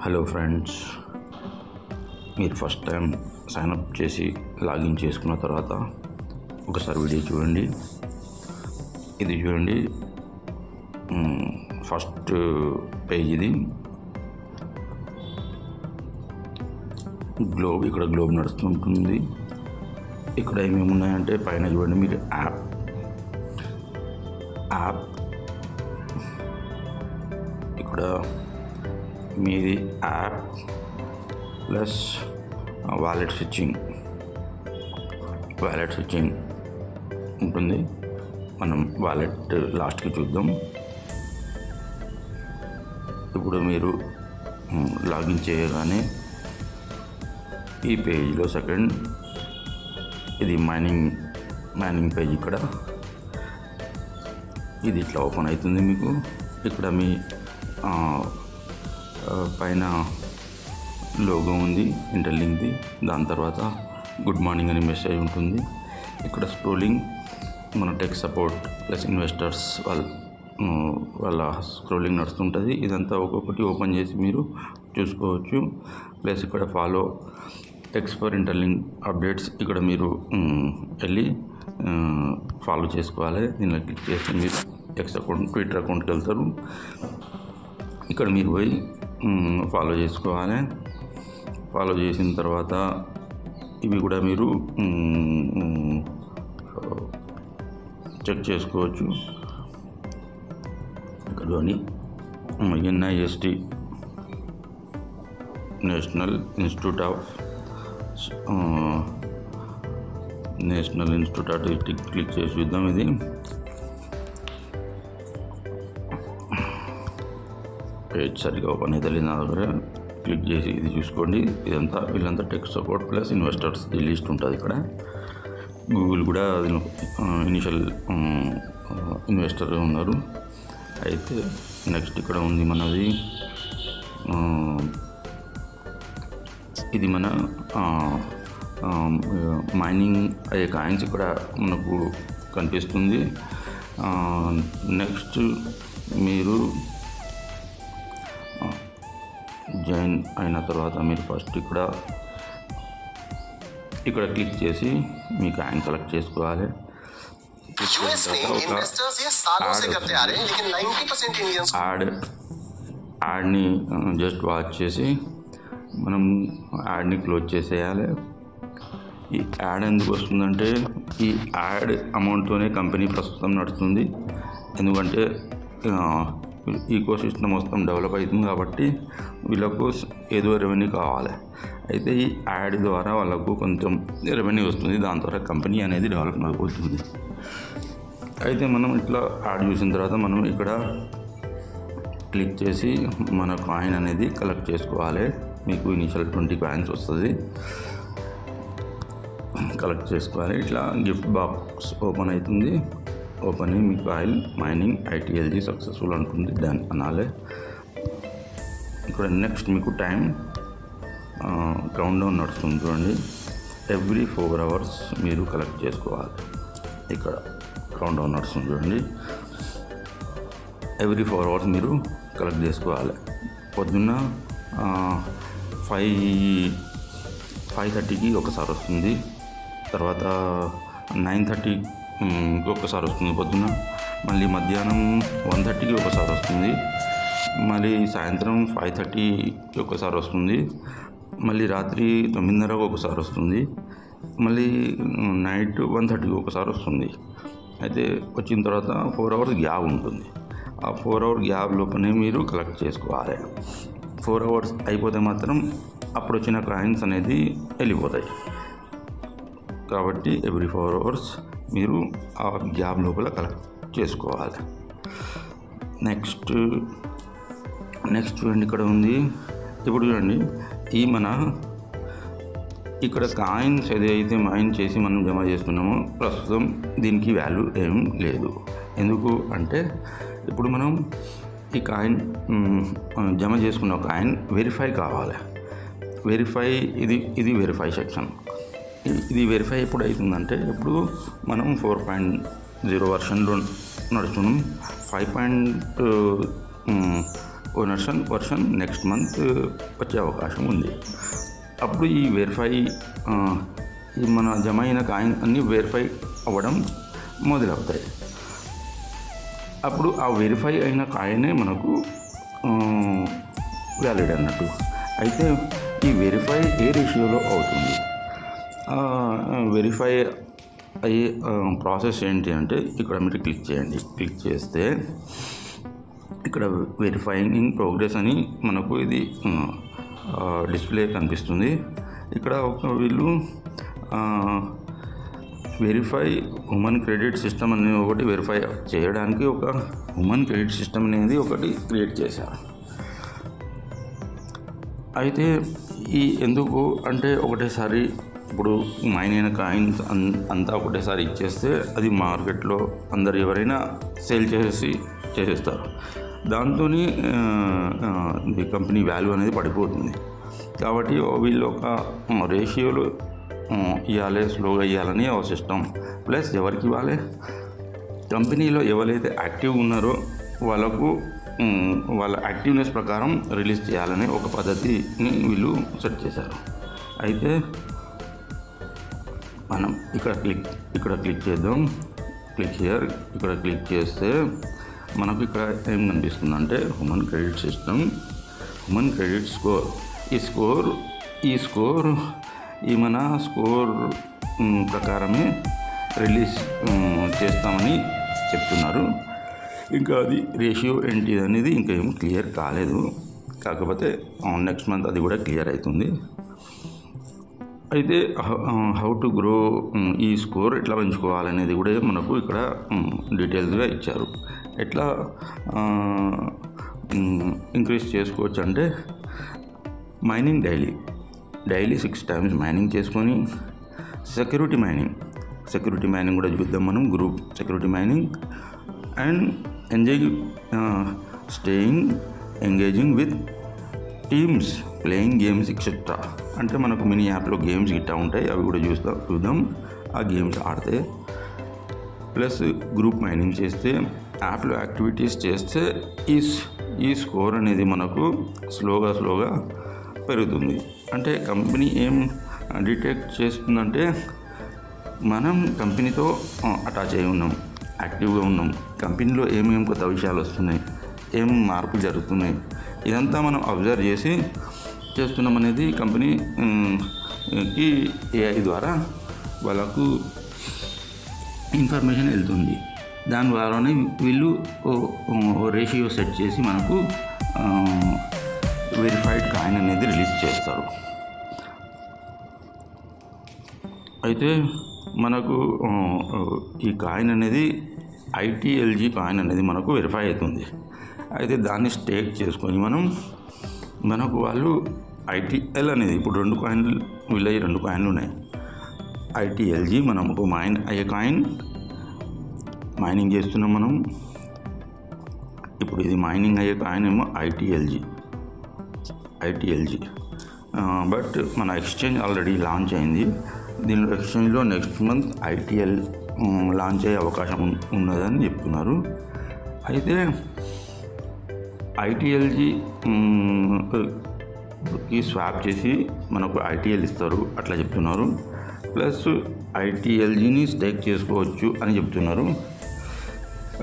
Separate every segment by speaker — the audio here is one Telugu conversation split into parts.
Speaker 1: హలో ఫ్రెండ్స్, మీరు ఫస్ట్ టైం సైన్అప్ చేసి లాగిన్ చేసుకున్న తర్వాత ఒకసారి వీడియో చూడండి. ఇది చూడండి, ఫస్ట్ పేజ్ ఇది గ్లోబ్. ఇక్కడ గ్లోబ్ నడుస్తుంటుంది. ఇక్కడ ఏమేమి ఉన్నాయంటే పైన చూడండి, మీరు యాప్ ఇక్కడ మీది యాప్ ప్లస్ వాలెట్ స్విచ్చింగ్ ఉంటుంది. మనం వాలెట్ లాస్ట్కి చూద్దాం. ఇప్పుడు మీరు లాగిన్ చేయగానే ఈ పేజ్లో సెకండ్ ఇది మైనింగ్ పేజ్. ఇక్కడ ఇది ఇట్లా ఓపెన్ అవుతుంది. మీకు ఇక్కడ మీ పైన లోగో ఉంది ఇంటర్లింక్ది. దాని తర్వాత గుడ్ మార్నింగ్ అనే మెసేజ్ ఉంటుంది. ఇక్కడ స్క్రోలింగ్ మన టెక్ సపోర్ట్ ప్లస్ ఇన్వెస్టర్స్ వాళ్ళ స్క్రోలింగ్ నడుస్తుంటుంది. ఇదంతా ఒక్కొక్కటి ఓపెన్ చేసి మీరు చూసుకోవచ్చు. ప్లస్ ఇక్కడ ఫాలో ఎక్స్పర్ ఇంటర్లింక్ అప్డేట్స్, ఇక్కడ మీరు వెళ్ళి ఫాలో చేసుకోవాలి. దీనిలో క్లిక్ చేసి మీరు ఎక్స్ అకౌంట్ ట్విట్టర్ అకౌంట్కి వెళ్తారు. ఇక్కడ మీరు పోయి ఫాలో చేసుకోవాలి. ఫాలో చేసిన తర్వాత ఇవి కూడా మీరు చెక్ చేసుకోవచ్చు. ఇక్కడలోని NIST national institute of click చేసి చూద్దాం. ఇది పేజ్ సరిగా ఓపెన్ అయితే నా దగ్గర క్లిక్ చేసి ఇది చూసుకోండి. వీళ్ళంతా tech support plus investors the list ఉంటుంది. ఇక్కడ గూగుల్ కూడా ఇనిషియల్ ఇన్వెస్టర్ ఉన్నారు. అయితే నెక్స్ట్ ఇక్కడ ఉంది మనది, ఇది మన మైనింగ్ అయ్యే కాయిన్స్ ఇక్కడ మనకు కనిపిస్తుంది. నెక్స్ట్ మీరు జాయిన్ అయిన తర్వాత మీరు ఫస్ట్ ఇక్కడ క్లిక్ చేసి మీ కాయిన్ సెలెక్ట్ చేసుకోవాలి. యాడ్ని జస్ట్ వాచ్ చేసి మనం యాడ్ని క్లోజ్ చేసేయాలి. ఈ యాడ్ ఎందుకు వస్తుందంటే ఈ యాడ్ అమౌంట్తోనే కంపెనీ ప్రస్తుతం నడుస్తుంది. ఎందుకంటే ఈకో సిస్టమ్ మొత్తం డెవలప్ అవుతుంది కాబట్టి వీళ్ళకు ఏదో రెవెన్యూ కావాలి. అయితే ఈ యాడ్ ద్వారా వాళ్ళకు కొంచెం రెవెన్యూ వస్తుంది. దాని ద్వారా కంపెనీ అనేది డెవలప్ అయిపోతుంది. అయితే మనం ఇట్లా యాడ్ చూసిన తర్వాత మనం ఇక్కడ క్లిక్ చేసి మన కాయిన్ అనేది కలెక్ట్ చేసుకోవాలి. మీకు ఇనిషియల్ 20 కాయిన్స్ వస్తుంది, కలెక్ట్ చేసుకోవాలి. ఇట్లా గిఫ్ట్ బాక్స్ ఓపెన్ అవుతుంది. ఓపెన్ అయ్యి మీకు ఆయిల్ మైనింగ్ ITLG సక్సెస్ఫుల్ అనుకుంది. డన్ అనాలి. ఇక్కడ నెక్స్ట్ మీకు టైం కౌంట్ డౌన్ నడుస్తుంది. చూడండి, ఎవ్రీ 4 hours మీరు కలెక్ట్ చేసుకోవాలి. ఇక్కడ కౌంట్ డౌన్ నడుస్తుంది. చూడండి, ఎవ్రీ 4 hours మీరు కలెక్ట్ చేసుకోవాలి. పొద్దున్న 5:30కి ఒకసారి వస్తుంది. తర్వాత 9:30 ఒకసారి వస్తుంది పొద్దున్న. మళ్ళీ మధ్యాహ్నం 1:30కి ఒకసారి వస్తుంది. మళ్ళీ సాయంత్రం 5:30కి ఒకసారి వస్తుంది. మళ్ళీ రాత్రి 9:30కి ఒకసారి వస్తుంది. మళ్ళీ నైట్ 1:30కి ఒకసారి వస్తుంది. అయితే వచ్చిన తర్వాత 4 hours గ్యాప్ ఉంటుంది. ఆ 4 hour గ్యాప్ లోపలనే మీరు కలెక్ట్ చేసుకోవాలి. 4 hours అయిపోతే మాత్రం అప్పుడు వచ్చిన కాయిన్స్ అనేది వెళ్ళిపోతాయి. కాబట్టి ఎవ్రీ 4 hours మీరు ఆ గ్యాప్ లోపల కలెక్ట్ చేసుకోవాలి. నెక్స్ట్ చూడండి, ఇక్కడ ఉంది. ఇప్పుడు చూడండి, ఈ మన ఇక్కడ కాయిన్స్ ఏదైతే మైన్ చేసి మనం జమ చేస్తున్నామో ప్రస్తుతం దీనికి వాల్యూ ఏం లేదు. ఎందుకు అంటే ఇప్పుడు మనం ఈ కాయిన్ జమ చేసుకున్న కాయిన్ వెరిఫై కావాలి. ఇది వెరిఫై సెక్షన్. ఇది వెరిఫై ఎప్పుడు అవుతుందంటే ఇప్పుడు మనం 4.0 వర్షన్లో నడుస్తున్నాం. 5.0 వర్షన్ నెక్స్ట్ మంత్ వచ్చే అవకాశం ఉంది. అప్పుడు ఈ వెరిఫై ఈ మన జమ అయిన కాయిన్ అన్నీ వెరిఫై అవ్వడం మొదలవుతాయి. అప్పుడు ఆ వెరిఫై అయిన కాయినే మనకు వ్యాలిడ్ అన్నట్టు. అయితే ఈ వెరిఫై ఏ రేషియోలో అవుతుంది? వెరిఫై అయ్యే ప్రాసెస్ ఏంటి అంటే ఇక్కడ మీరు క్లిక్ చేయండి. క్లిక్ చేస్తే ఇక్కడ వెరిఫైయింగ్ ఇన్ ప్రోగ్రెస్ అని మనకు ఇది డిస్ప్లే కనిపిస్తుంది. ఇక్కడ వీళ్ళు వెరిఫై హ్యూమన్ క్రెడిట్ సిస్టమ్ అనేది ఒకటి వెరిఫై చేయడానికి ఒక హ్యూమన్ క్రెడిట్ సిస్టమ్ అనేది ఒకటి క్రియేట్ చేశారు. అయితే ఈ ఎందుకు అంటే ఒకటేసారి ఇప్పుడు మైన్ అయిన కాయిన్స్ అంతా ఒకటేసారి ఇచ్చేస్తే అది మార్కెట్లో అందరు ఎవరైనా సేల్ చేసేస్తారు. దాంతో కంపెనీ వాల్యూ అనేది పడిపోతుంది. కాబట్టి వీళ్ళు ఒక రేషియోలు ఇవ్వాలి, స్లోగా ఇవ్వాలని ఒక సిస్టమ్. ప్లస్ ఎవరికి ఇవ్వాలి? కంపెనీలో ఎవరైతే యాక్టివ్గా ఉన్నారో వాళ్ళకు వాళ్ళ యాక్టివ్నెస్ ప్రకారం రిలీజ్ చేయాలని ఒక పద్ధతిని వీళ్ళు సెట్ చేశారు. అయితే మనం ఇక్కడ క్లిక్ చేద్దాం. Click here. ఇక్కడ క్లిక్ చేస్తే మనకు ఇక్కడ ఏం కనిపిస్తుందంటే human credit system, human credit score. ఈ స్కోర్ మన స్కోర్ ప్రకారమే రిలీజ్ చేస్తామని చెప్తున్నారు. ఇంకా అది రేషియో ఏంటి అనేది ఇంకా ఏం క్లియర్ కాలేదు. కాకపోతే నెక్స్ట్ మంత్ అది కూడా క్లియర్ అవుతుంది. అయితే హౌ టు గ్రో ఈ స్కోర్ ఎట్లా పెంచుకోవాలనేది కూడా మనకు ఇక్కడ డీటెయిల్స్గా ఇచ్చారు. ఎట్లా ఇంక్రీజ్ చేసుకోవచ్చు అంటే మైనింగ్ డైలీ 6 times మైనింగ్ చేసుకొని సెక్యూరిటీ మైనింగ్ కూడా చూద్దాం మనం. Group security mining and engaging with teams, playing games etcetera. అంటే మనకు మినీ యాప్లో గేమ్స్ గిట్టా ఉంటాయి, అవి కూడా చూద్దాం. ఆ గేమ్స్ ఆడితే ప్లస్ గ్రూప్ మైనింగ్ చేస్తే, యాప్లో యాక్టివిటీస్ చేస్తే ఈ స్కోర్ అనేది మనకు స్లోగా పెరుగుతుంది. అంటే కంపెనీ ఏం డిటెక్ట్ చేస్తుందంటే మనం కంపెనీతో అటాచ్ అయి ఉన్నాం, యాక్టివ్గా ఉన్నాం, కంపెనీలో ఏమేమి కొత్త విషయాలు వస్తున్నాయి, ఏం మార్పులు జరుగుతున్నాయి, ఇదంతా మనం అబ్జర్వ్ చేసి చేస్తున్నాం అనేది కంపెనీకి ఏఐ ద్వారా వాళ్ళకు ఇన్ఫర్మేషన్ వెళ్తుంది. దాని ద్వారానే వీళ్ళు రేషియో సెట్ చేసి మనకు వెరిఫైడ్ కాయిన్ అనేది రిలీజ్ చేస్తారు. అయితే మనకు ఈ కాయిన్ అనేది ITLG కాయిన్ అనేది మనకు వెరిఫై అవుతుంది. అయితే దాన్ని స్టేక్ చేసుకొని మనకు వాళ్ళు ITL అనేది ఇప్పుడు 2 కాయిన్లు వీళ్ళ 2 కాయిన్లు ఉన్నాయి. ITLG మనం ఒక మైన్ అయ్యే కాయిన్ మైనింగ్ చేస్తున్నాం మనం. ఇప్పుడు ఇది మైనింగ్ అయ్యే కాయిన్ ఏమో ITLG. బట్ మన ఎక్స్చేంజ్ ఆల్రెడీ లాంచ్ అయింది. దీనిలో ఎక్స్చేంజ్లో నెక్స్ట్ మంత్ ITL లాంచ్ అయ్యే అవకాశం ఉన్నదని చెప్తున్నారు. అయితే ITLG ఈ స్వాప్ చేసి మనకు ITL ఇస్తారు అట్లా చెప్తున్నారు. ప్లస్ ITLGని స్టేక్ చేసుకోవచ్చు అని చెప్తున్నారు.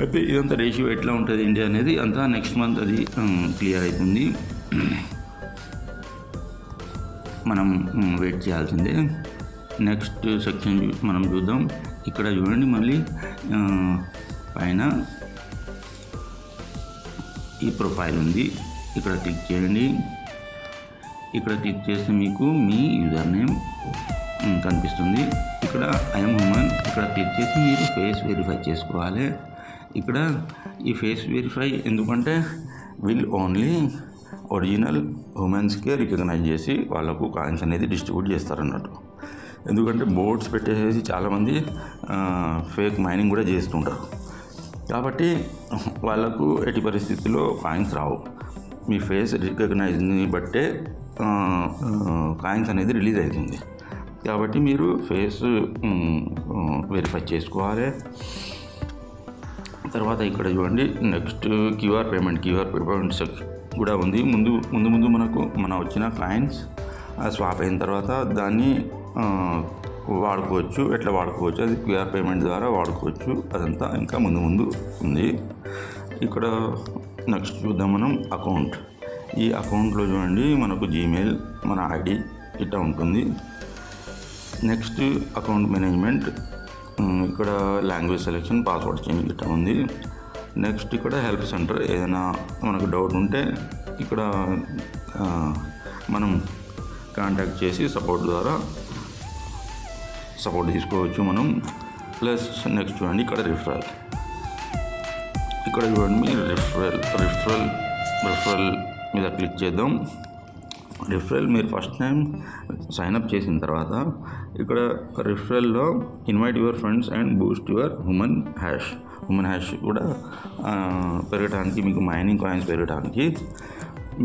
Speaker 1: అయితే ఇదంతా రేషియో ఎట్లా ఉంటుంది ఏంటి అనేది అంతా నెక్స్ట్ మంత్ అది క్లియర్ అవుతుంది. మనం వెయిట్ చేయాల్సిందే. నెక్స్ట్ సెక్షన్ మనం చూద్దాం. ఇక్కడ చూడండి, మళ్ళీ పైన ఈ ప్రొఫైల్ ఉంది. ఇక్కడ క్లిక్ చేయండి. ఇక్కడ క్లిక్ చేస్తే మీకు మీ యూజర్ నేమ్ కనిపిస్తుంది. ఇక్కడ ఐఎమ్ హ్యూమన్ ఇక్కడ క్లిక్ చేసి మీరు ఫేస్ వెరిఫై చేసుకోవాలి. ఇక్కడ ఈ ఫేస్ వెరిఫై ఎందుకంటే వీళ్ళు ఓన్లీ ఒరిజినల్ హ్యూమన్స్కే రికగ్నైజ్ చేసి వాళ్ళకు కాయిన్స్ అనేది డిస్ట్రిబ్యూట్ చేస్తారన్నట్టు. ఎందుకంటే బోర్డ్స్ పెట్టేసి చాలామంది ఫేక్ మైనింగ్ కూడా చేస్తుంటారు. కాబట్టి వాళ్ళకు ఎట్టి పరిస్థితుల్లో కాయిన్స్ రావు. మీ ఫేస్ రికగ్నైజ్ని బట్టే కాయిన్స్ అనేది రిలీజ్ అవుతుంది. కాబట్టి మీరు ఫేస్ వెరిఫై చేసుకోవాలి. తర్వాత ఇక్కడ చూడండి, నెక్స్ట్ క్యూఆర్ పేమెంట్ కూడా ఉంది. ముందు మనకు వచ్చిన కాయిన్స్ స్వాప్ అయిన తర్వాత దాన్ని వాడుకోవచ్చు. ఎట్లా వాడుకోవచ్చు, అది క్యూఆర్ పేమెంట్ ద్వారా వాడుకోవచ్చు. అదంతా ఇంకా ముందు ఉంది. ఇక్కడ నెక్స్ట్ చూద్దాం మనం అకౌంట్. ఈ అకౌంట్లో చూడండి మనకు జీమెయిల్, మన ఐడి ఇట్లా ఉంటుంది. నెక్స్ట్ అకౌంట్ మేనేజ్మెంట్, ఇక్కడ లాంగ్వేజ్ సెలెక్షన్, పాస్వర్డ్ చేంజ్ ఇట్లా ఉంది. నెక్స్ట్ ఇక్కడ హెల్ప్ సెంటర్, ఏదైనా మనకు డౌట్ ఉంటే ఇక్కడ మనం కాంటాక్ట్ చేసి సపోర్ట్ ద్వారా సపోర్ట్ తీసుకోవచ్చు మనం. ప్లస్ నెక్స్ట్ చూడండి ఇక్కడ రిఫరల్. ఇక్కడ చూడండి మీరు రిఫరల్ మీద క్లిక్ చేద్దాం. రిఫరల్ మీరు ఫస్ట్ టైం సైన్అప్ చేసిన తర్వాత ఇక్కడ రిఫరల్లో invite your friends and boost your human hash కూడా పెరగడానికి, మీకు మైనింగ్ కాయిన్స్ పెరగడానికి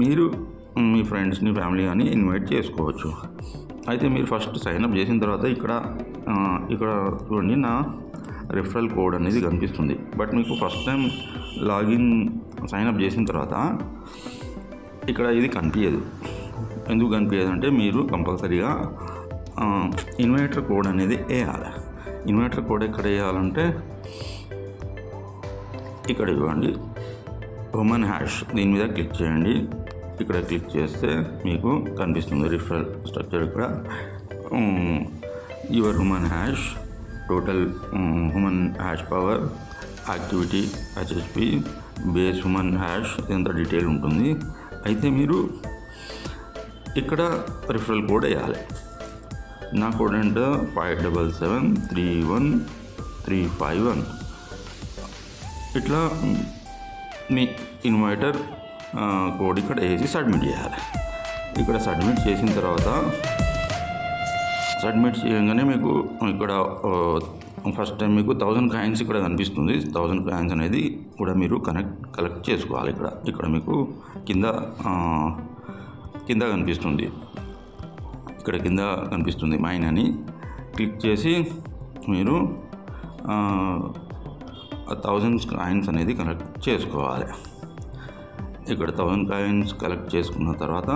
Speaker 1: మీరు మీ ఫ్రెండ్స్ని, ఫ్యామిలీ కానీ ఇన్వైట్ చేసుకోవచ్చు. అయితే మీరు ఫస్ట్ సైన్అప్ చేసిన తర్వాత ఇక్కడ చూడండి నా రిఫరల్ కోడ్ అనేది కనిపిస్తుంది. బట్ మీకు ఫస్ట్ టైం సైన్అప్ చేసిన తర్వాత ఇక్కడ ఇది కనిపించదు. ఎందుకు కనిపించదు అంటే మీరు కంపల్సరీగా ఇన్వైటర్ కోడ్ అనేది వేయాలి. ఇన్వైటర్ కోడ్ ఎక్కడ వేయాలంటే ఇక్కడ ఇవ్వండి, హ్యూమన్ హ్యాష్, దీని మీద క్లిక్ చేయండి. ఇక్కడ క్లిక్ చేస్తే మీకు కనిపిస్తుంది రిఫరల్ స్ట్రక్చర్. ఇక్కడ your human hash, total human hash power, activity, HHP, base human hash, ఇదంతా డీటెయిల్ ఉంటుంది. అయితే మీరు ఇక్కడ రిఫరల్ కోడ్ వేయాలి. నా కోడ్ అంటే 57731351. ఇట్లా మీ ఇన్వైటర్ కోడ్ ఇక్కడ వేసి సబ్మిట్ చేయాలి. ఇక్కడ సబ్మిట్ చేసిన తర్వాత సబ్మిట్ చేయగానే మీకు ఇక్కడ ఫస్ట్ టైం మీకు 1000 కాయిన్స్ ఇక్కడ కనిపిస్తుంది. 1000 కాయిన్స్ అనేది కూడా మీరు కలెక్ట్ చేసుకోవాలి. ఇక్కడ మీకు కింద కనిపిస్తుంది. ఇక్కడ కింద కనిపిస్తుంది మైన్ అని. క్లిక్ చేసి మీరు 1000 కాయిన్స్ అనేది కలెక్ట్ చేసుకోవాలి. ఇక్కడ 1000 కాయిన్స్ కలెక్ట్ చేసుకున్న తర్వాత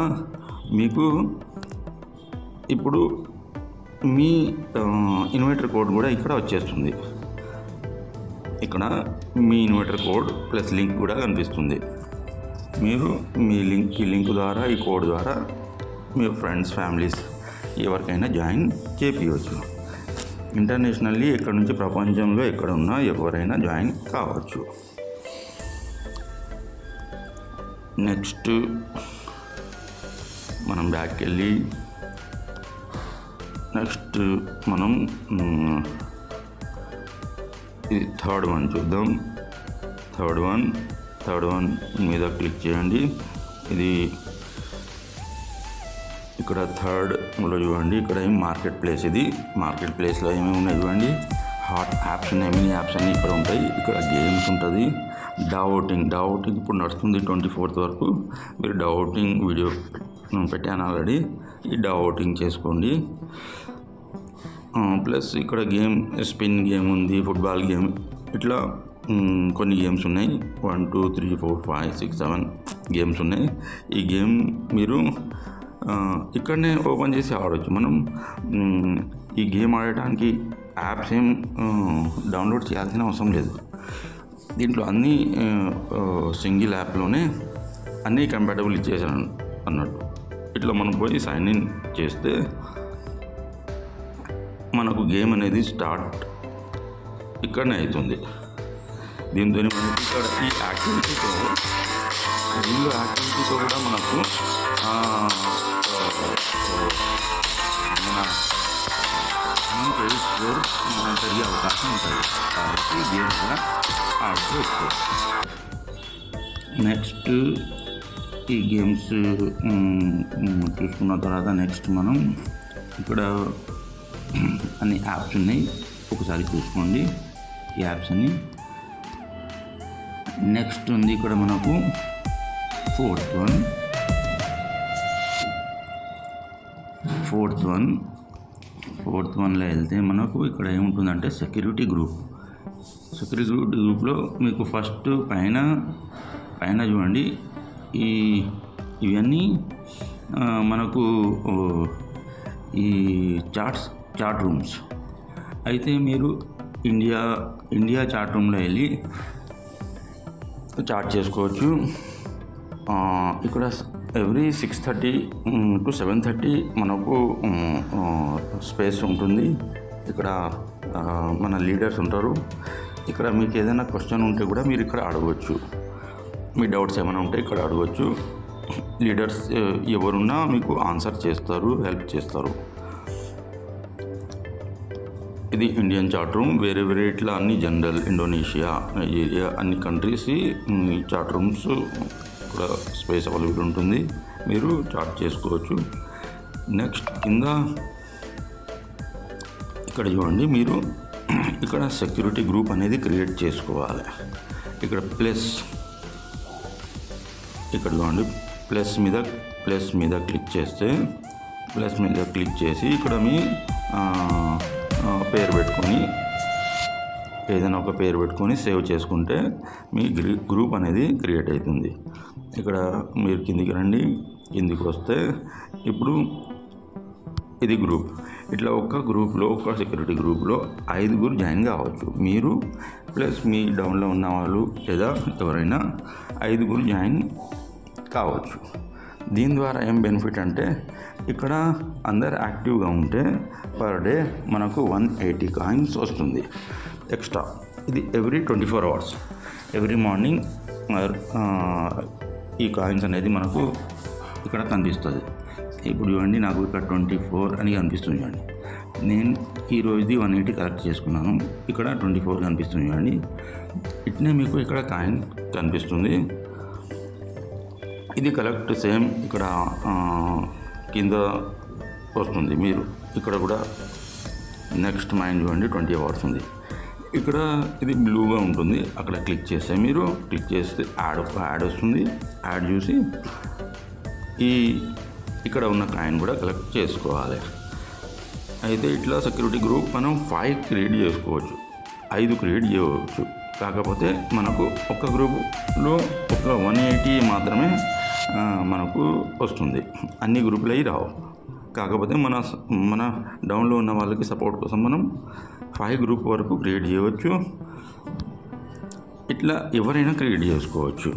Speaker 1: మీకు ఇప్పుడు మీ ఇన్వర్టర్ కోడ్ కూడా ఇక్కడ వచ్చేస్తుంది. ఇక్కడ మీ ఇన్వర్టర్ కోడ్ ప్లస్ లింక్ కూడా కనిపిస్తుంది. మీరు ఈ లింక్ ద్వారా, ఈ కోడ్ ద్వారా మీ ఫ్రెండ్స్, ఫ్యామిలీస్ ఎవరికైనా జాయిన్ చేయించవచ్చు. ఇంటర్నేషనల్లీ ఎక్కడ నుంచి ప్రపంచంలో ఎక్కడ ఉన్నా ఎవరైనా జాయిన్ కావచ్చు. నెక్స్ట్ మనం బ్యాక్కి వెళ్ళి నెక్స్ట్ మనం ఇది థర్డ్ వన్ చూద్దాం. థర్డ్ వన్ మీద క్లిక్ చేయండి. ఇది ఇక్కడ థర్డ్లో చూడండి, ఇక్కడ మార్కెట్ ప్లేస్. ఇది మార్కెట్ ప్లేస్లో ఏమేమి ఉన్నాయి చూడండి. హాట్ యాప్స్ ఉన్నాయి, మినీ యాప్స్ అన్నీ ఇక్కడ ఉంటాయి. ఇక్కడ గేమ్స్ ఉంటుంది. డావోటింగ్ ఇప్పుడు నడుస్తుంది 24th వరకు. మీరు డావోటింగ్ వీడియో పెట్టాను ఆల్రెడీ. ఈ డావోటింగ్ చేసుకోండి. ప్లస్ ఇక్కడ గేమ్, స్పిన్ గేమ్ ఉంది, ఫుట్బాల్ గేమ్, ఇట్లా కొన్ని గేమ్స్ ఉన్నాయి. 1 2 3 4 5 6 7 గేమ్స్ ఉన్నాయి. ఈ గేమ్ మీరు ఇక్కడనే ఓపెన్ చేసి ఆడవచ్చు. మనం ఈ గేమ్ ఆడటానికి యాప్స్ ఏం డౌన్లోడ్ చేయాల్సిన అవసరం లేదు. దీంట్లో అన్నీ సింగిల్ యాప్లోనే అన్నీ కంపాటబుల్ ఇచ్చేసాను అన్నట్టు. ఇట్లా మనం పోయి సైన్ ఇన్ చేస్తే మనకు గేమ్ అనేది స్టార్ట్ ఇక్కడనే అవుతుంది. దీంతో మనకి ఇక్కడ ఈ యాక్టివిటీతో కూడా మనకు మన క్రెడిట్ స్కోర్ పెరిగే అవకాశం ఉంటుంది. కాబట్టి గేమ్ కూడా ఆడుకోవచ్చు. నెక్స్ట్ ఈ గేమ్స్ చూసుకున్న తర్వాత నెక్స్ట్ మనం ఇక్కడ అన్ని యాప్స్ ఉన్నాయి, ఒకసారి చూసుకోండి ఈ యాప్స్ అన్ని. నెక్స్ట్ ఉంది ఇక్కడ మనకు ఫోర్త్ వన్లో వెళ్తే మనకు ఇక్కడ ఏముంటుందంటే సెక్యూరిటీ గ్రూప్లో మీకు ఫస్ట్ పైన చూడండి ఇవన్నీ మనకు ఈ చాట్ రూమ్స్. అయితే మీరు ఇండియా చాట్ రూమ్లో వెళ్ళి చాట్ చేసుకోవచ్చు. ఇక్కడ ఎవ్రీ 6:30 to 7:30 మనకు స్పేస్ ఉంటుంది. ఇక్కడ మన లీడర్స్ ఉంటారు. ఇక్కడ మీకు ఏదైనా క్వశ్చన్ ఉంటే కూడా మీరు ఇక్కడ అడగవచ్చు. మీ డౌట్స్ ఏమైనా ఉంటే ఇక్కడ అడగవచ్చు. లీడర్స్ ఎవరున్నా మీకు ఆన్సర్ చేస్తారు, హెల్ప్ చేస్తారు. ఇది ఇండియన్ చాట్ రూమ్. వేరే ఇట్లా అన్ని జనరల్, ఇండోనేషియా, నైజీరియా అన్ని కంట్రీస్ చాట్ రూమ్స్ ఇక్కడ స్పేస్ అవైలబుల్ ఉంటుంది. మీరు చాట్ చేసుకోవచ్చు. నెక్స్ట్ కింద ఇక్కడ చూడండి, మీరు ఇక్కడ సెక్యూరిటీ గ్రూప్ అనేది క్రియేట్ చేసుకోవాలి. ఇక్కడ ఇక్కడ చూడండి, ప్లస్ మీద క్లిక్ చేసి ఇక్కడ మీ పేరు పెట్టుకొని, ఏదైనా ఒక పేరు పెట్టుకొని సేవ్ చేసుకుంటే మీ గ్రూప్ అనేది క్రియేట్ అవుతుంది. ఇక్కడ మీరు కిందికి రండి. కిందికి వస్తే ఇప్పుడు ఇది గ్రూప్. ఇట్లా ఒక సెక్యూరిటీ గ్రూప్లో 5 జాయిన్ కావచ్చు. మీరు ప్లస్ మీ డౌన్లో ఉన్న వాళ్ళు లేదా ఎవరైనా 5 జాయిన్ కావచ్చు. దీని ద్వారా ఏం బెనిఫిట్ అంటే ఇక్కడ అందరు యాక్టివ్గా ఉంటే పర్ డే మనకు 180 కాయిన్స్ వస్తుంది ఎక్స్ట్రా. ఇది ఎవ్రీ 24 hours, ఎవ్రీ మార్నింగ్ ఈ కాయిన్స్ అనేది మనకు ఇక్కడ కనిపిస్తుంది. ఇప్పుడు చూడండి, నాకు ఇక్కడ 24 అని కనిపిస్తుంది. చూడండి, నేను ఈరోజుది 180 కలెక్ట్ చేసుకున్నాను. ఇక్కడ 24 కనిపిస్తుంది. చూడండి, ఇట్నే మీకు ఇక్కడ కాయిన్ కనిపిస్తుంది. ఇది కలెక్ట్ సేమ్ ఇక్కడ కింద వస్తుంది. మీరు ఇక్కడ కూడా నెక్స్ట్ మైండ్ చూడండి, 20 hours ఉంది. ఇక్కడ ఇది బ్లూగా ఉంటుంది. అక్కడ క్లిక్ చేస్తే యాడ్ వస్తుంది. యాడ్ చూసి ఇక్కడ ఉన్న కాయిన్ కూడా కలెక్ట్ చేసుకోవాలి. అయితే ఇట్లా సెక్యూరిటీ గ్రూప్ మనం 5 క్రియేట్ చేసుకోవచ్చు, 5 క్రియేట్ చేయవచ్చు. కాకపోతే మనకు ఒక గ్రూప్లో ఒక 180 మాత్రమే మనకు వస్తుంది. అన్ని గ్రూపులు అవి రావు. కాకపోతే మన డౌన్లో ఉన్న వాళ్ళకి సపోర్ట్ కోసం మనం 5 గ్రూప్ వరకు క్రియేట్ చేయవచ్చు. ఇట్లా ఎవరైనా క్రియేట్ చేసుకోవచ్చు.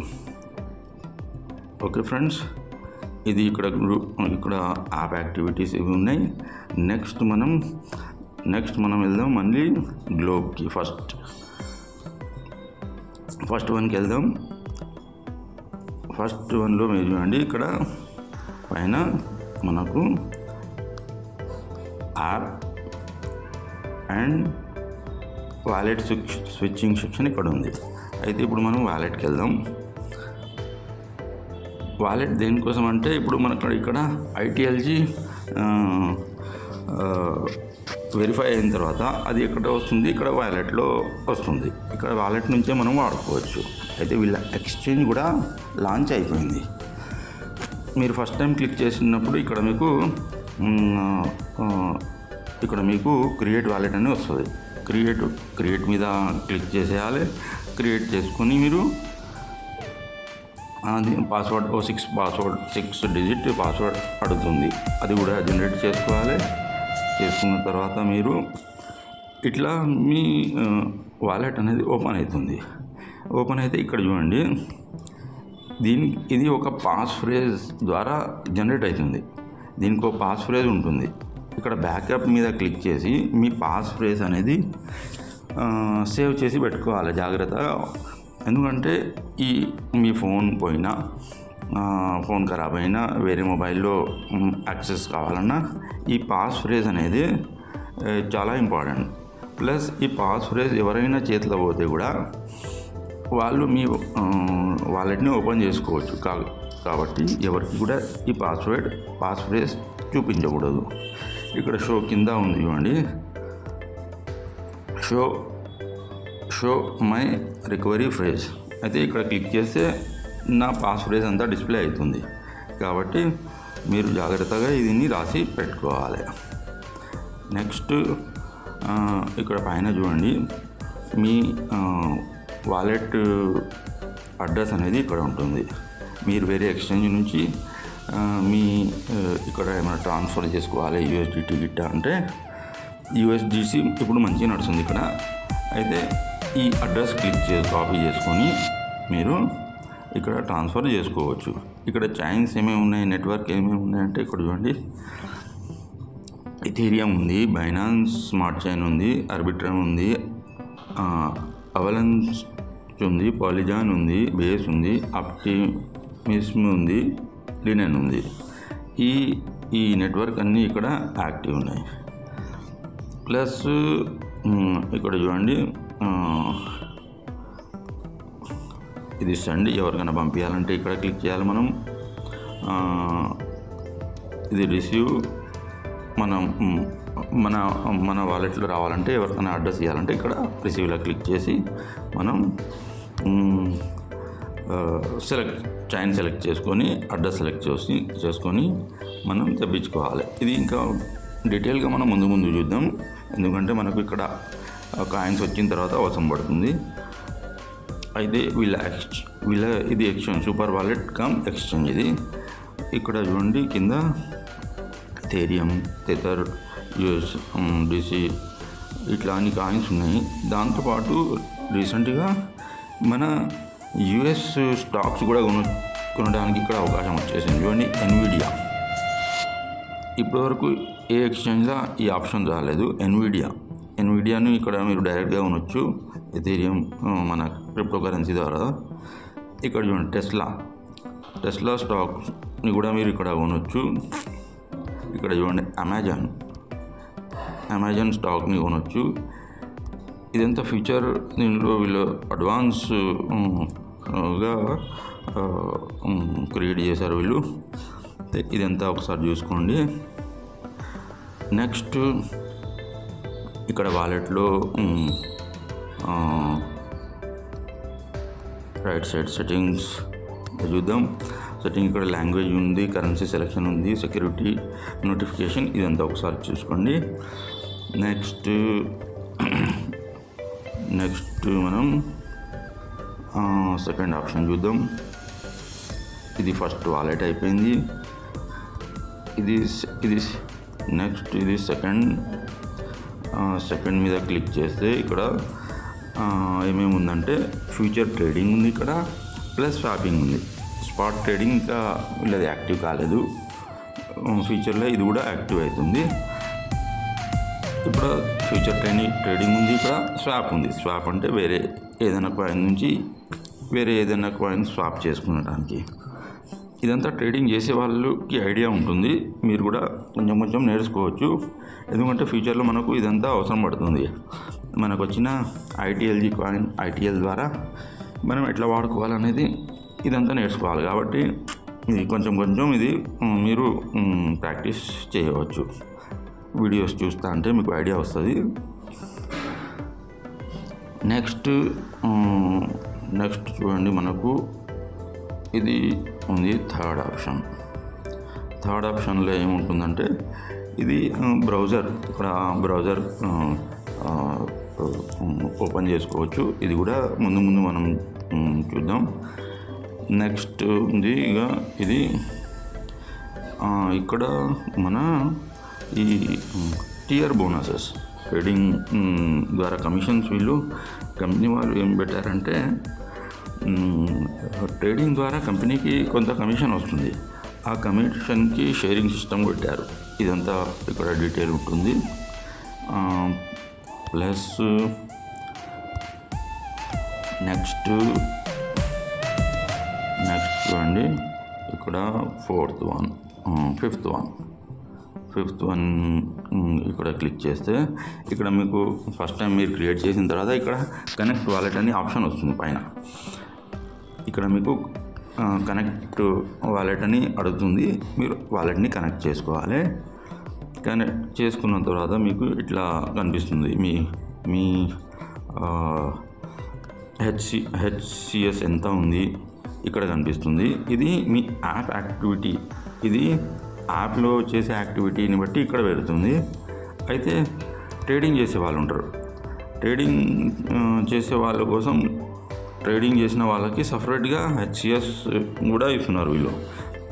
Speaker 1: ఓకే ఫ్రెండ్స్, ఇది ఇక్కడ యాప్ యాక్టివిటీస్ ఇవి ఉన్నాయి. నెక్స్ట్ మనం వెళ్దాం మళ్ళీ గ్లోబ్కి. ఫస్ట్ వన్కి వెళ్దాం. ఫస్ట్ వన్లో మీరు చూడండి, ఇక్కడ పైన మనకు app and wallet switching section ఇక్కడ ఉంది. అయితే ఇప్పుడు మనం వాలెట్కి వెళ్దాం. వాలెట్ దేనికోసం అంటే ఇప్పుడు మనకు ఇక్కడ ఐటీఎల్జీ వెరిఫై అయిన తర్వాత అది ఎక్కడ వస్తుంది, ఇక్కడ వాలెట్లో వస్తుంది. ఇక్కడ వాలెట్ నుంచే మనం వాడుకోవచ్చు. అయితే వీళ్ళ ఎక్స్చేంజ్ కూడా లాంచ్ అయిపోయింది. మీరు ఫస్ట్ టైం క్లిక్ చేసినప్పుడు ఇక్కడ మీకు క్రియేట్ వాలెట్ అని వస్తుంది. క్రియేట్ మీద క్లిక్ చేసేయాలి. క్రియేట్ చేసుకొని మీరు అది పాస్వర్డ్ 6 డిజిట్ పాస్వర్డ్ అడుగుతుంది. అది కూడా జనరేట్ చేసుకోవాలి. చేసుకున్న తర్వాత మీరు ఇట్లా మీ వాలెట్ అనేది ఓపెన్ అవుతుంది. ఓపెన్ అయితే ఇక్కడ చూడండి, ఇది ఒక పాస్ ఫ్రేజ్ ద్వారా జనరేట్ అవుతుంది. దీనికి ఒక పాస్ ఫ్రేజ్ ఉంటుంది. ఇక్కడ బ్యాకప్ మీద క్లిక్ చేసి మీ పాస్ ఫ్రేజ్ అనేది సేవ్ చేసి పెట్టుకోవాలి జాగ్రత్తగా. ఎందుకంటే మీ ఫోన్ పోయినా, ఫోన్ ఖరాబ్ అయినా, వేరే మొబైల్లో యాక్సెస్ కావాలన్నా ఈ పాస్ ఫ్రేజ్ అనేది చాలా ఇంపార్టెంట్. ప్లస్ ఈ పాస్ ఫ్రేజ్ ఎవరైనా చేతిలో పోతే కూడా వాళ్ళు మీ వాలెట్ని ఓపెన్ చేసుకోవచ్చు. కాబట్టి ఎవరికి కూడా ఈ పాస్ ఫ్రేజ్ చూపించకూడదు. ఇక్కడ షో కింద ఉంది చూడండి, షో మై రికవరీ ఫ్రేజ్. అయితే ఇక్కడ క్లిక్ చేస్తే నా పాస్ ఫ్రేజ్ అంతా డిస్ప్లే అవుతుంది. కాబట్టి మీరు జాగ్రత్తగా దీన్ని రాసి పెట్టుకోవాలి. నెక్స్ట్ ఇక్కడ పైన చూడండి, మీ వాలెట్ అడ్రస్ అనేది ఇక్కడ ఉంటుంది. మీరు వేరే ఎక్స్చేంజ్ నుంచి మీ ఇక్కడ ఏమైనా ట్రాన్స్ఫర్ చేసుకోవాలి యూఎస్డిటీ గిట్ట అంటే యూఎస్డిసి ఇప్పుడు మంచిగా నడుస్తుంది ఇక్కడ. అయితే ఈ అడ్రస్ క్లిక్ కాపీ చేసుకొని మీరు ఇక్కడ ట్రాన్స్ఫర్ చేసుకోవచ్చు. ఇక్కడ చైన్స్ ఏమేమి ఉన్నాయి, నెట్వర్క్ ఏమేమి ఉన్నాయంటే ఇక్కడ చూడండి, ఇథీరియం ఉంది, బైనాన్స్ స్మార్ట్ చైన్ ఉంది, ఆర్బిట్రమ్ ఉంది, అవలాంచ్ ఉంది, పాలిజాన్ ఉంది, బేస్ ఉంది, ఆప్టిమిస్మ్ ఉంది, లినెన్ ఉంది. ఈ నెట్వర్క్ అన్నీ ఇక్కడ యాక్టివ్ ఉన్నాయి. ప్లస్ ఇక్కడ చూడండి, ఇది సెండ్ ఎవరికైనా పంపించాలంటే ఇక్కడ క్లిక్ చేయాలి మనం. ఇది రిసీవ్ మనం మన వాలెట్లో రావాలంటే ఎవరికైనా అడ్రస్ ఇవ్వాలంటే ఇక్కడ రిసీవ్లో క్లిక్ చేసి మనం చైన్ సెలెక్ట్ చేసుకొని అడ్రస్ సెలెక్ట్ చేసుకొని మనం తెప్పించుకోవాలి. ఇది ఇంకా డీటెయిల్గా మనం ముందు చూద్దాం, ఎందుకంటే మనకు ఇక్కడ కాయిన్స్ వచ్చిన తర్వాత అవసరం పడుతుంది. అయితే వీళ్ళ ఇది exchange, super wallet come exchange. ఇది ఇక్కడ చూడండి కింద ఎథీరియం, టెథర్, యూఎస్డిసి ఇట్లా అన్ని కాయిన్స్ ఉన్నాయి. దాంతోపాటు రీసెంట్గా మన యుఎస్ స్టాక్స్ కూడా కొనడానికి ఇక్కడ అవకాశం వచ్చేసింది. చూడండి ఎన్విడియా, ఇప్పటివరకు ఏ ఎక్స్చేంజ్లో ఈ ఆప్షన్ రాలేదు. ఎన్విడియాను ఇక్కడ మీరు డైరెక్ట్గా కొనవచ్చు ఎథీరియం మన క్రిప్టో కరెన్సీ ద్వారా. ఇక్కడ చూడండి టెస్లా స్టాక్స్ని కూడా మీరు ఇక్కడ కొనవచ్చు. ఇక్కడ చూడండి అమెజాన్ స్టాక్ని కొనవచ్చు. ఇదంతా ఫీచర్ దీనిలో వీళ్ళు అడ్వాన్స్గా క్రియేట్ చేశారు వీళ్ళు. ఇదంతా ఒకసారి చూసుకోండి. నెక్స్ట్ ఇక్కడ వాలెట్లో రైట్ సైడ్ సెట్టింగ్స్ చూద్దాం. సెట్టింగ్ ఇక్కడ లాంగ్వేజ్ ఉంది, కరెన్సీ సెలెక్షన్ ఉంది, సెక్యూరిటీ, నోటిఫికేషన్, ఇదంతా ఒకసారి చూసుకోండి. నెక్స్ట్ మనం సెకండ్ ఆప్షన్ చూద్దాం. ఇది ఫస్ట్ వాలెట్ అయిపోయింది. ఇది నెక్స్ట్ ఇది సెకండ్ మీద క్లిక్ చేస్తే ఇక్కడ ఏమేమి ఉందంటే ఫ్యూచర్ ట్రేడింగ్ ఉంది ఇక్కడ, ప్లస్ స్వాపింగ్ ఉంది. స్పాట్ ట్రేడింగ్ ఇంకా వీళ్ళది యాక్టివ్ కాలేదు, ఫ్యూచర్లో ఇది కూడా యాక్టివ్ అవుతుంది. ఇప్పుడు ఫ్యూచర్ ట్రేడింగ్ ఉంది, ఇక్కడ స్వాప్ ఉంది. స్వాప్ అంటే వేరే ఏదైనా కాయిన్ నుంచి వేరే ఏదైనా కాయిన్ స్వాప్ చేసుకునడానికి. ఇదంతా ట్రేడింగ్ చేసే వాళ్ళకి ఐడియా ఉంటుంది, మీరు కూడా కొంచెం నేర్చుకోవచ్చు. ఎందుకంటే ఫ్యూచర్లో మనకు ఇదంతా అవసరం పడుతుంది. మనకు వచ్చిన ఐటీఎల్ ద్వారా మనం ఎట్లా వాడుకోవాలనేది ఇదంతా నేర్చుకోవాలి. కాబట్టి ఇది కొంచెం ఇది మీరు ప్రాక్టీస్ చేయవచ్చు. వీడియోస్ చూస్తా అంటే మీకు ఐడియా వస్తుంది. నెక్స్ట్ చూడండి, మనకు ఇది ఉంది థర్డ్ ఆప్షన్లో ఏముంటుందంటే ఇది బ్రౌజర్. ఇక్కడ బ్రౌజర్ ఓపెన్ చేసుకోవచ్చు. ఇది కూడా ముందు మనం చూద్దాం. నెక్స్ట్ ఉంది ఇక ఇది ఇక్కడ మన ఈ టియర్ బోనసెస్ ట్రేడింగ్ ద్వారా కమిషన్స్ కంపెనీ వాళ్ళు ఏం పెట్టారంటే ట్రేడింగ్ ద్వారా కంపెనీకి కొంత కమిషన్ వస్తుంది. ఆ కమిషన్కి షేరింగ్ సిస్టమ్ పెట్టారు. ఇదంతా ఇక్కడ డీటెయిల్ ఉంటుంది. ప్లస్ నెక్స్ట్ చూడండి, ఇక్కడ ఫిఫ్త్ వన్ ఇక్కడ క్లిక్ చేస్తే ఇక్కడ మీకు ఫస్ట్ టైం మీరు క్రియేట్ చేసిన తర్వాత ఇక్కడ కనెక్ట్ వాలెట్ అని ఆప్షన్ వస్తుంది పైన. ఇక్కడ మీకు కనెక్ట్ వాలెట్ అని అడుగుతుంది. మీరు వాలెట్ని కనెక్ట్ చేసుకోవాలి. కనెక్ట్ చేసుకున్న తర్వాత మీకు ఇట్లా కనిపిస్తుంది మీ హెచ్సిఎస్ ఎంత ఉంది ఇక్కడ కనిపిస్తుంది. ఇది మీ యాప్ యాక్టివిటీ, ఇది యాప్లో చేసే యాక్టివిటీని బట్టి ఇక్కడ పెడుతుంది. అయితే ట్రేడింగ్ చేసే వాళ్ళు ఉంటారు. ట్రేడింగ్ చేసే వాళ్ళ కోసం ట్రేడింగ్ చేసిన వాళ్ళకి సపరేట్గా హెచ్సిఎస్ కూడా ఇస్తున్నారు వీళ్ళు.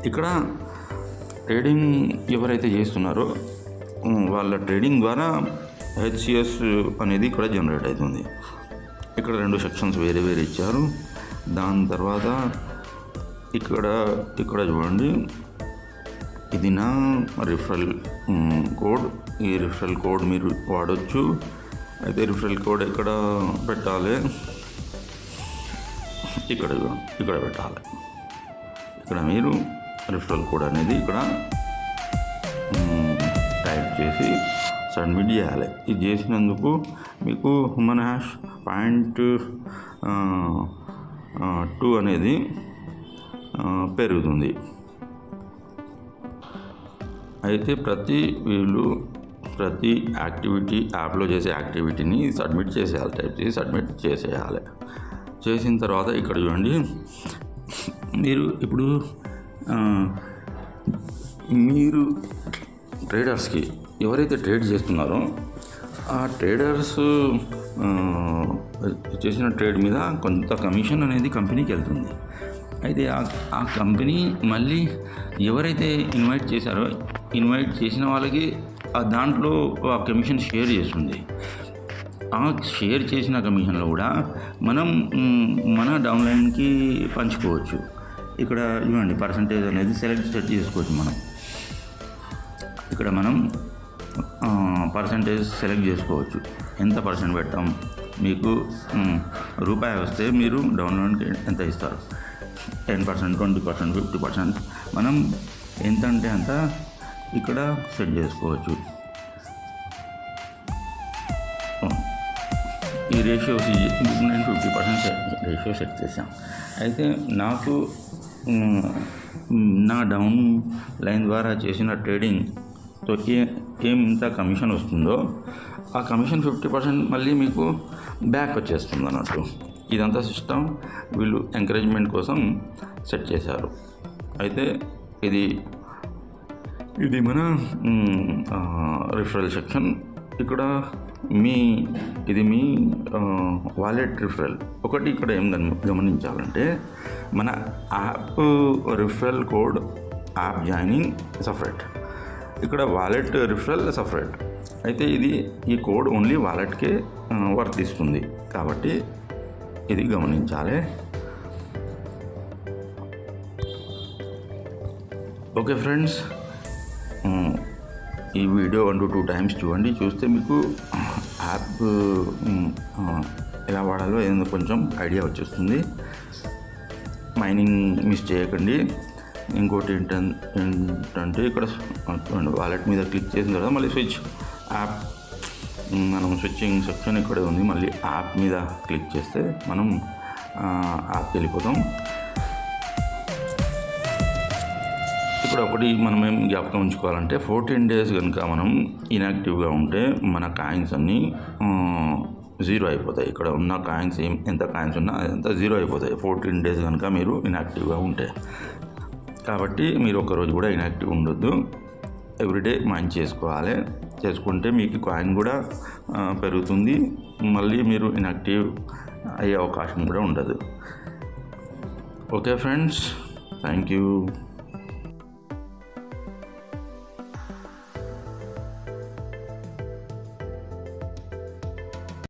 Speaker 1: ఇక్కడ ట్రేడింగ్ ఎవరైతే చేస్తున్నారో వాళ్ళ ట్రేడింగ్ ద్వారా హెచ్సిఎస్ అనేది ఇక్కడ జనరేట్ అవుతుంది. ఇక్కడ 2 సెక్షన్స్ వేరే వేరే ఇచ్చారు. దాని తర్వాత ఇక్కడ చూడండి, ఇది నా రిఫరల్ కోడ్. ఈ రిఫరల్ కోడ్ మీరు వాడచ్చు. అయితే రిఫరల్ కోడ్ ఎక్కడ పెట్టాలి? ఇక్కడ పెట్టాలి. ఇక్కడ మీరు రిఫరల్ కోడ్ అనేది ఇక్కడ టైప్ చేసి సబ్మిట్ చేయాలి. ఇది చేసినందుకు మీకు హ్యూమన్ హ్యాష్ 0.2 అనేది పెరుగుతుంది. అయితే ప్రతి యాక్టివిటీ యాప్లో చేసే యాక్టివిటీని సబ్మిట్ చేసేయాలి. టైప్ చేసి సబ్మిట్ చేసేయాలి. చేసిన తర్వాత ఇక్కడ చూడండి, మీరు ఇప్పుడు మీరు ట్రేడర్స్కి ఎవరైతే ట్రేడ్ చేస్తున్నారో ఆ ట్రేడర్స్ చేసిన ట్రేడ్ మీద కొంత కమిషన్ అనేది కంపెనీకి వెళ్తుంది. అయితే ఆ కంపెనీ మళ్ళీ ఎవరైతే ఇన్వైట్ చేశారో ఇన్వైట్ చేసిన వాళ్ళకి దాంట్లో ఆ కమిషన్ షేర్ చేస్తుంది. ఆ షేర్ చేసిన కమిషన్లో కూడా మనం మన డౌన్లైన్కి పంచుకోవచ్చు. ఇక్కడ చూడండి, పర్సంటేజ్ అనేది సెట్ చేసుకోవచ్చు. ఇక్కడ మనం పర్సంటేజ్ సెలెక్ట్ చేసుకోవచ్చు. ఎంత పర్సెంట్ పెట్టాం, మీకు రూపాయి వస్తే మీరు డౌన్లోడ్కి ఎంత ఇస్తారు? 10%, 20%, 50%. మనం ఎంత అంటే అంత ఇక్కడ సెట్ చేసుకోవచ్చు. ఈ రేషియో నేను 50% రేషియో సెట్ చేశాను. అయితే నాకు నా డౌన్ లైన్ ద్వారా చేసిన ట్రేడింగ్తో ఎంత కమిషన్ వస్తుందో ఆ కమిషన్ 50% మళ్ళీ మీకు బ్యాక్ వచ్చేస్తుంది అన్నట్టు. ఇదంతా సిస్టమ్ వీళ్ళు ఎంకరేజ్మెంట్ కోసం సెట్ చేశారు. అయితే ఇది మన రిఫరల్ సెక్షన్. ఇక్కడ ఇది మీ వాలెట్ రిఫరల్. ఒకటి ఇక్కడ ఏం గమనించాలంటే, మన app referral code app joining separate, ఇక్కడ వాలెట్ రిఫరల్ సపరేట్. అయితే ఈ కోడ్ ఓన్లీ వాలెట్కే వర్తిస్తుంది కాబట్టి ఇది గమనించాలి. ఓకే ఫ్రెండ్స్, ఈ వీడియో 1 to 2 times చూడండి. చూస్తే మీకు యాప్ ఎలా వాడాలో ఏదో కొంచెం ఐడియా వచ్చేస్తుంది. మైనింగ్ మిస్ చేయకండి. ఇంకోటి ఏంటంటే ఇక్కడ వాలెట్ మీద క్లిక్ చేసిన తర్వాత మళ్ళీ స్విచ్ యాప్, మనం స్విచ్చింగ్ సెక్షన్ ఇక్కడే ఉంది. మళ్ళీ యాప్ మీద క్లిక్ చేస్తే మనం యాప్కి వెళ్ళిపోతాం. ఇక్కడ ఒకటి మనం ఏం జ్ఞాపకం ఉంచుకోవాలంటే, 14 days కనుక మనం ఇన్యాక్టివ్గా ఉంటే మన కాయిన్స్ అన్నీ 0 అయిపోతాయి. ఇక్కడ ఉన్న కాయిన్స్ ఎంత కాయిన్స్ ఉన్నా అదంతా 0 అయిపోతాయి 14 days కనుక మీరు ఇన్యాక్టివ్గా ఉంటే. కాబట్టి మీరు ఒకరోజు కూడా ఇన్యాక్టివ్ ఉండొద్దు. ఎవ్రీడే మైన్ చేసుకుంటే మీకు కాయిన్ కూడా పెరుగుతుంది. మళ్ళీ మీరు ఇన్యాక్టివ్ అయ్యే అవకాశం కూడా ఉండదు. Okay friends, thank you.